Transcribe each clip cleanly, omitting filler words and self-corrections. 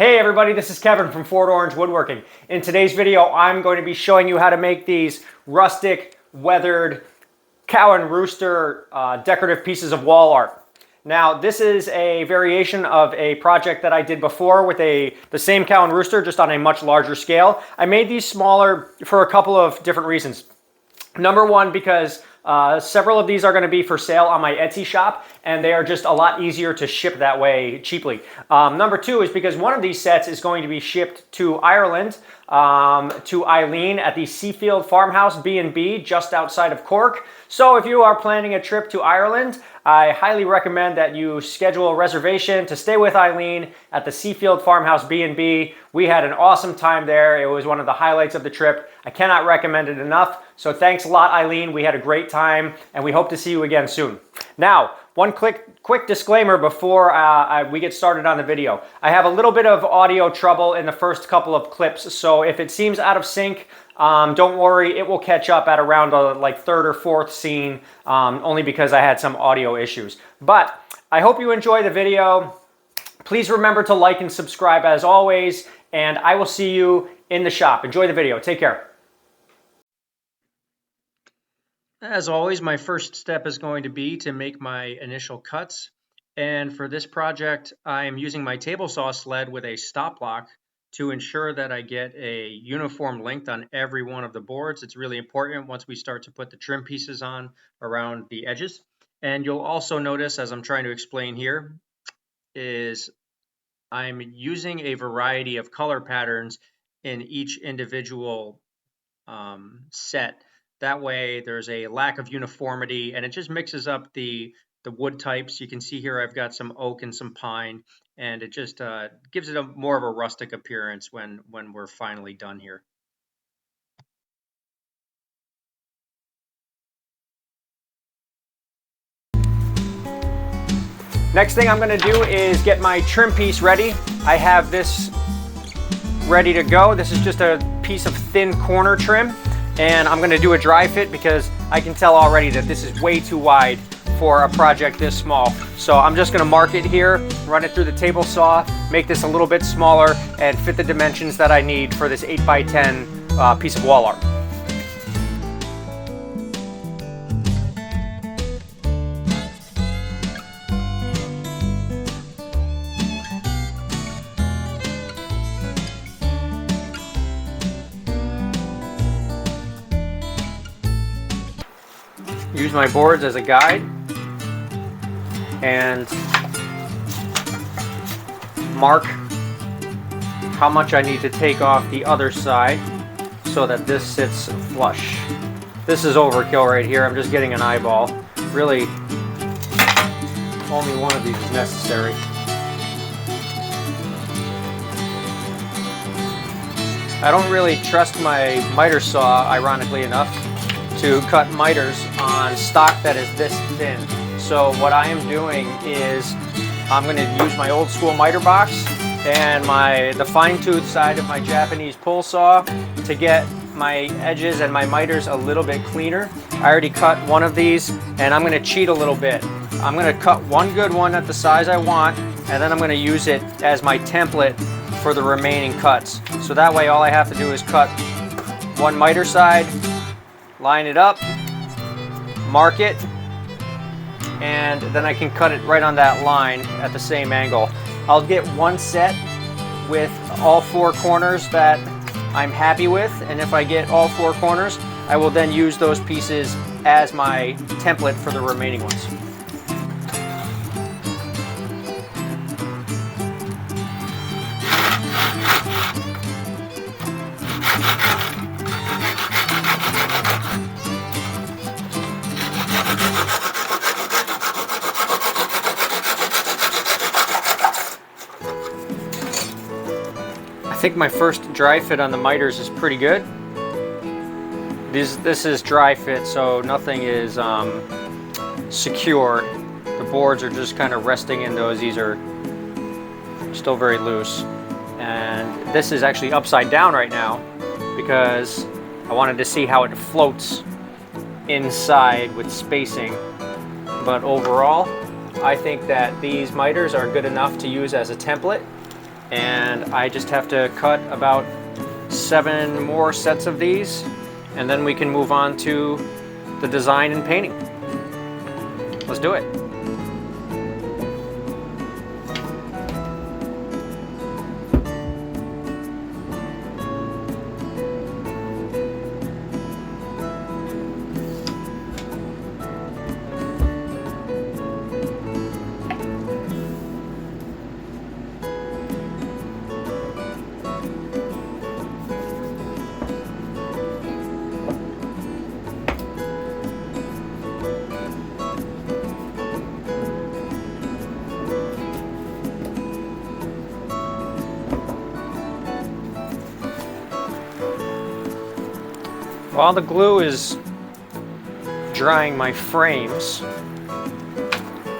Hey everybody, this is Kevin from Fort Orange Woodworking. In today's video, I'm going to be showing you how to make these rustic, weathered cow and rooster decorative pieces of wall art. Now, this is a variation of a project that I did before with the same cow and rooster, just on a much larger scale. I made these smaller for a couple of different reasons. Number one, because several of these are going to be for sale on my Etsy shop, and they are just a lot easier to ship that way cheaply. Number two is because one of these sets is going to be shipped to Ireland, to Eileen at the Seafield Farmhouse B&B just outside of Cork. So if you are planning a trip to Ireland, I highly recommend that you schedule a reservation to stay with Eileen at the Seafield Farmhouse B&B. We had an awesome time there. It was one of the highlights of the trip. I cannot recommend it enough. So thanks a lot, Eileen. We had a great time, and we hope to see you again soon. Now, one quick disclaimer before we get started on the video. I have a little bit of audio trouble in the first couple of clips, so if it seems out of sync, don't worry, it will catch up at around the third or fourth scene, only because I had some audio issues. But I hope you enjoy the video. Please remember to like and subscribe as always, and I will see you in the shop. Enjoy the video. Take care. As always, my first step is going to be to make my initial cuts. And for this project, I am using my table saw sled with a stop block to ensure that I get a uniform length on every one of the boards. It's really important once we start to put the trim pieces on around the edges. And you'll also notice, as I'm trying to explain here, is I'm using a variety of color patterns in each individual set. That way there's a lack of uniformity, and it just mixes up the wood types. You can see here I've got some oak and some pine, and it just gives it more of a rustic appearance when we're finally done here. Next thing I'm going to do is get my trim piece ready. I have this ready to go. This is just a piece of thin corner trim, and I'm going to do a dry fit because I can tell already that this is way too wide for a project this small. So I'm just going to mark it here, run it through the table saw, make this a little bit smaller, and fit the dimensions that I need for this 8x10 piece of wall art. Use my boards as a guide and mark how much I need to take off the other side so that this sits flush. This is overkill right here. I'm just getting an eyeball. Really, only one of these is necessary. I don't really trust my miter saw, ironically enough, to cut miters on stock that is this thin. So what I am doing is I'm going to use my old school miter box and the fine tooth side of my Japanese pull saw to get my edges and my miters a little bit cleaner. I already cut one of these, and I'm going to cheat a little bit. I'm going to cut one good one at the size I want, and then I'm going to use it as my template for the remaining cuts. So that way all I have to do is cut one miter side, line it up, mark it, and then I can cut it right on that line at the same angle. I'll get one set with all four corners that I'm happy with, and if I get all four corners, I will then use those pieces as my template for the remaining ones. I think my first dry fit on the miters is pretty good. This is dry fit, so nothing is secured. The boards are just kind of resting in those. These are still very loose. And this is actually upside down right now because I wanted to see how it floats inside with spacing. But overall, I think that these miters are good enough to use as a template. and I just have to cut about 7 more sets of these, and then we can move on to the design and painting. Let's do it. While the glue is drying my frames,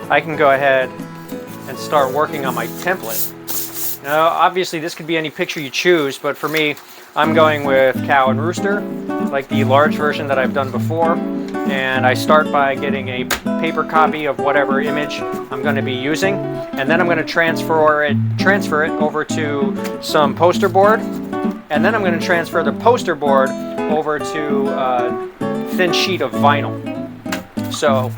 I can go ahead and start working on my template. Now, obviously this could be any picture you choose, but for me, I'm going with cow and rooster, like the large version that I've done before. And I start by getting a paper copy of whatever image I'm going to be using, and then I'm going to transfer it over to some poster board, and then I'm going to transfer the poster board over to a thin sheet of vinyl. So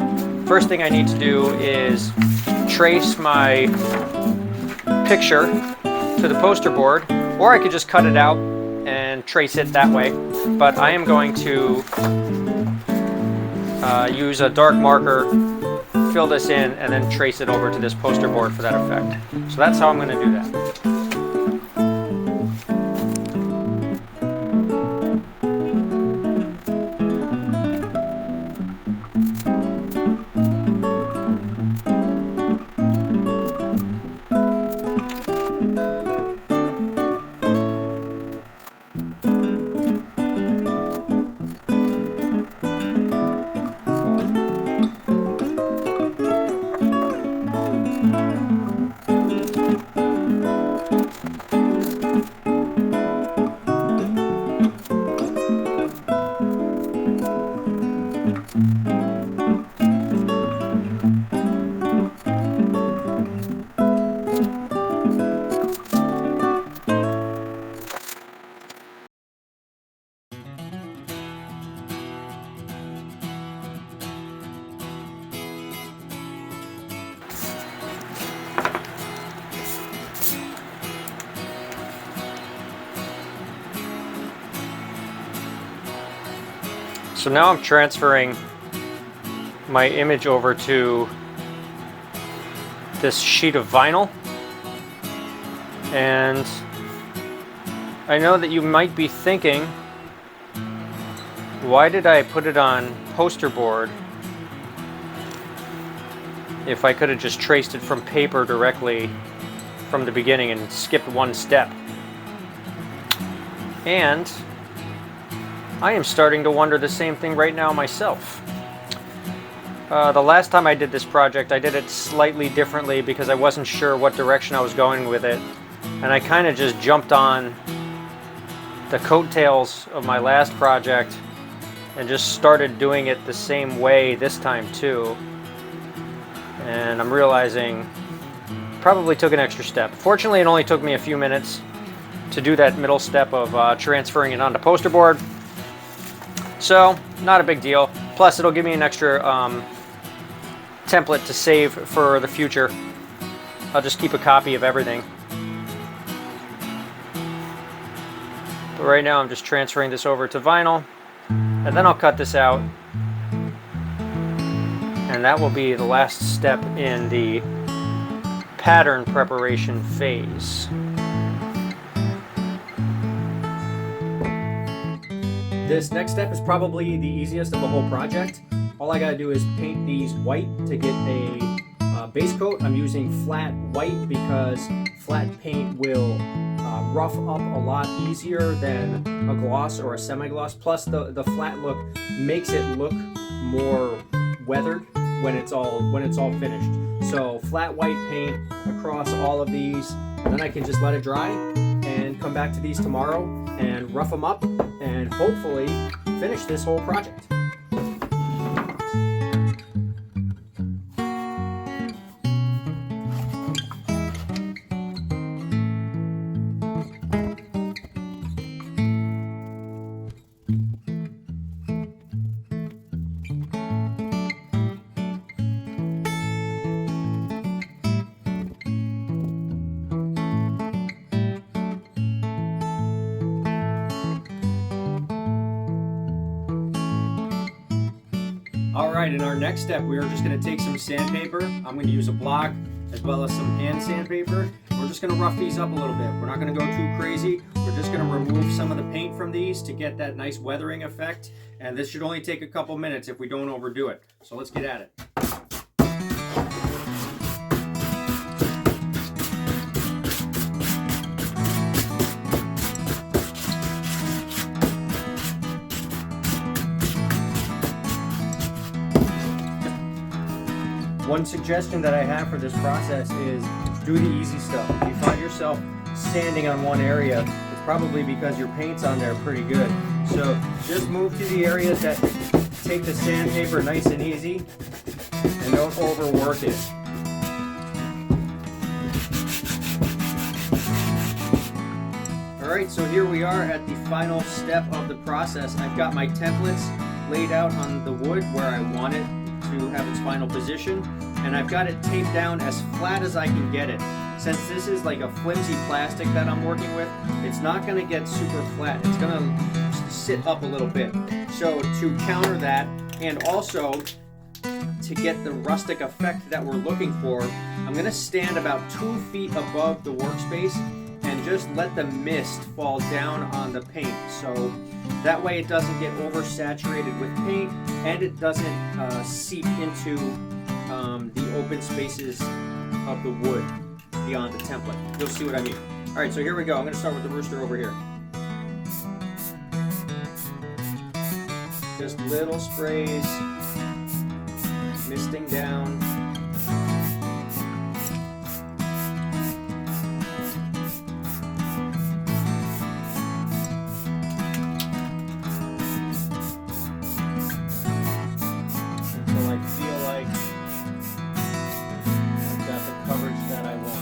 first thing I need to do is trace my picture to the poster board, or I could just cut it out and trace it that way, but I am going to use a dark marker, fill this in, and then trace it over to this poster board for that effect. So that's how I'm going to do that. So now I'm transferring my image over to this sheet of vinyl, and I know that you might be thinking, why did I put it on poster board if I could have just traced it from paper directly from the beginning and skipped one step? And I am starting to wonder the same thing right now myself. The last time I did this project, I did it slightly differently because I wasn't sure what direction I was going with it. And I kind of just jumped on the coattails of my last project and just started doing it the same way this time too. And I'm realizing probably took an extra step. Fortunately, it only took me a few minutes to do that middle step of transferring it onto poster board. So, not a big deal. Plus, it'll give me an extra template to save for the future. I'll just keep a copy of everything. But right now, I'm just transferring this over to vinyl, and then I'll cut this out. And that will be the last step in the pattern preparation phase. This next step is probably the easiest of the whole project. All I gotta do is paint these white to get a base coat. I'm using flat white because flat paint will rough up a lot easier than a gloss or a semi-gloss. Plus the flat look makes it look more weathered when it's all finished. So flat white paint across all of these, and then I can just let it dry and come back to these tomorrow and rough them up and hopefully finish this whole project. All right, in our next step, we are just gonna take some sandpaper. I'm gonna use a block as well as some hand sandpaper. We're just gonna rough these up a little bit. We're not gonna go too crazy. We're just gonna remove some of the paint from these to get that nice weathering effect. And this should only take a couple minutes if we don't overdo it. So let's get at it. One suggestion that I have for this process is do the easy stuff. If you find yourself sanding on one area, it's probably because your paint's on there pretty good. So just move to the areas that take the sandpaper nice and easy and don't overwork it. Alright, so here we are at the final step of the process. I've got my templates laid out on the wood where I want it to have its final position, and I've got it taped down as flat as I can get it. Since this is like a flimsy plastic that I'm working with, it's not going to get super flat. It's going to sit up a little bit. So to counter that, and also to get the rustic effect that we're looking for, I'm going to stand about 2 feet above the workspace and just let the mist fall down on the paint. So that way it doesn't get oversaturated with paint and it doesn't seep into the open spaces of the wood beyond the template. You'll see what I mean. All right, so here we go. I'm going to start with the rooster over here. Just little sprays, misting down. Until I feel like I've got the coverage that I want.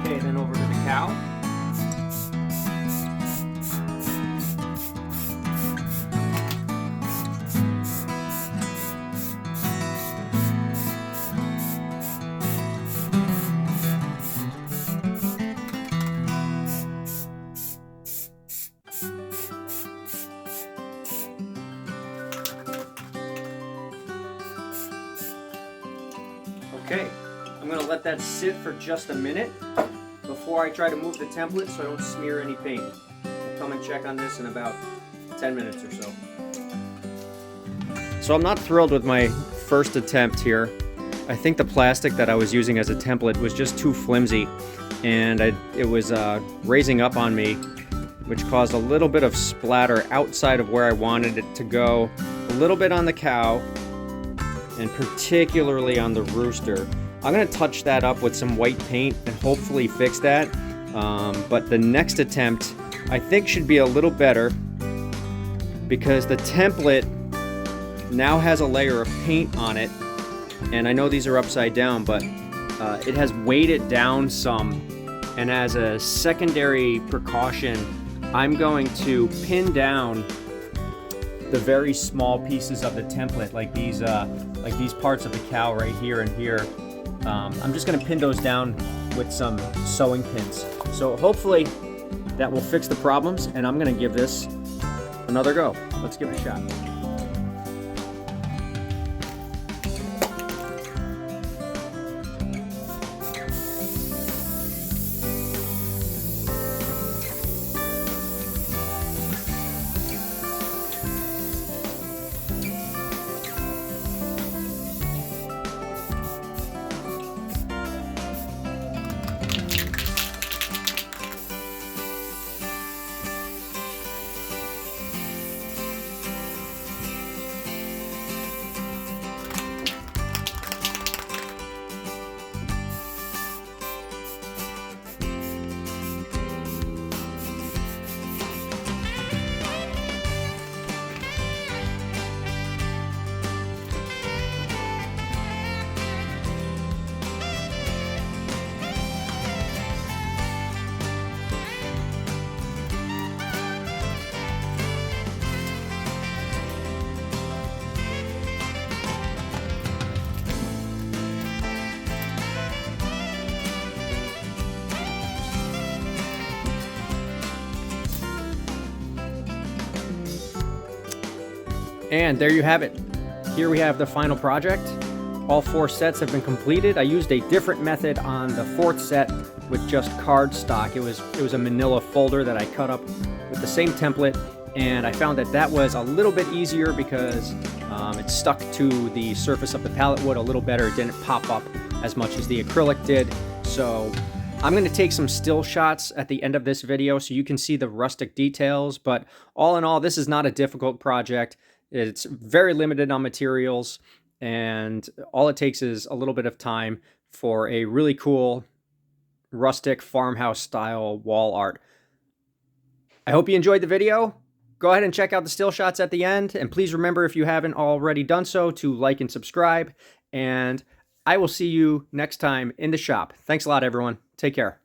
Okay, then over to the cow. Okay, I'm going to let that sit for just a minute before I try to move the template so I don't smear any paint. I'll come and check on this in about 10 minutes or so. So I'm not thrilled with my first attempt here. I think the plastic that I was using as a template was just too flimsy, and it was raising up on me, which caused a little bit of splatter outside of where I wanted it to go, a little bit on the cow, and particularly on the rooster. I'm going to touch that up with some white paint and hopefully fix that. But the next attempt I think should be a little better because the template now has a layer of paint on it. And I know these are upside down, but it has weighed it down some. And as a secondary precaution, I'm going to pin down the very small pieces of the template, like these parts of the cow right here and here. I'm just going to pin those down with some sewing pins. So hopefully that will fix the problems, and I'm going to give this another go. Let's give it a shot. And there you have it. Here we have the final project. All 4 sets have been completed. I used a different method on the 4th set with just cardstock. It was a manila folder that I cut up with the same template, and I found that was a little bit easier because it stuck to the surface of the pallet wood a little better. It didn't pop up as much as the acrylic did. So I'm going to take some still shots at the end of this video so you can see the rustic details, but all in all, this is not a difficult project. It's very limited on materials, and all it takes is a little bit of time for a really cool rustic farmhouse style wall art. I hope you enjoyed the video. Go ahead and check out the still shots at the end, and please remember, if you haven't already done so, to like and subscribe, and I will see you next time in the shop. Thanks a lot, everyone. Take care.